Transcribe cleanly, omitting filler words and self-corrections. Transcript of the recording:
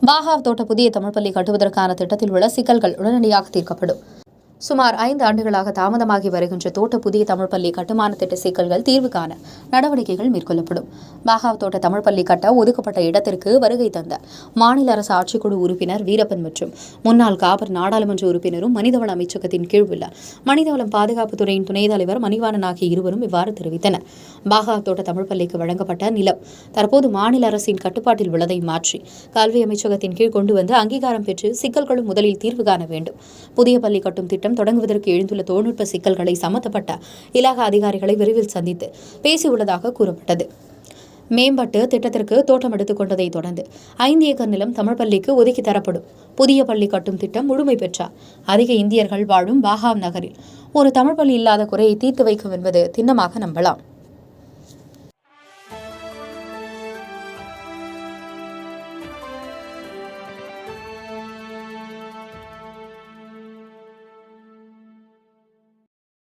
பாகாவ் தோட்ட புதிய தமிழ் பள்ளி கட்டுவதற்கான திட்டத்தில் உள்ள சிக்கல்கள் உடனடியாக தீர்க்கப்படும். சுமார் 5 ஆண்டுகளாக தாமதமாகி வருகின்ற தோட்ட புதிய தமிழ் பள்ளி கட்டுமான திட்ட சிக்கல்கள் தீர்வு காண நடவடிக்கைகள் மேற்கொள்ளப்படும். பாகாவ் தோட்ட தமிழ் பள்ளி கட்ட ஒதுக்கப்பட்ட இடத்திற்கு வருகை தந்த மாநில அரசு ஆட்சிக்குழு உறுப்பினர் வீரப்பன் மற்றும் முன்னாள் காபர் நாடாளுமன்ற உறுப்பினரும் மனிதவள அமைச்சகத்தின் கீழ் உள்ள மனிதவளம் பாதுகாப்புத்துறையின் துணைத் தலைவர் மணிவாணன் ஆகிய இருவரும் இவ்வாறு தெரிவித்தனர். பாகாவ் தோட்ட தமிழ் பள்ளிக்கு வழங்கப்பட்ட நிலம் தற்போது மாநில அரசின் கட்டுப்பாட்டில் உள்ளதை மாற்றி கல்வி அமைச்சகத்தின் கீழ் கொண்டு வந்து அங்கீகாரம் பெற்று சிக்கல்களும் முதலில் தீர்வு காண வேண்டும். புதிய பள்ளி கட்டும் திட்டம் தொடங்குவதற்கு எழுந்துள்ள தொழில்நுட்ப சிக்கல்களை சம்பந்தப்பட்ட இலாகா அதிகாரிகளை விரைவில் சந்தித்து பேசியுள்ளதாக கூறப்பட்டது. மேம்பட்டு திட்டத்திற்கு தோட்டம் எடுத்துக் கொண்டதை தொடர்ந்து 5 ஏக்கர் நிலம் தமிழ் பள்ளிக்கு ஒதுக்கி தரப்படும். புதிய பள்ளி கட்டும் திட்டம் முழுமை பெற்றால் அதிக இந்தியர்கள் வாழும் பாகாவ் நகரில் ஒரு தமிழ் பள்ளி இல்லாத குறையை தீர்த்து வைக்கும் என்பது திண்ணமாக நம்பலாம்.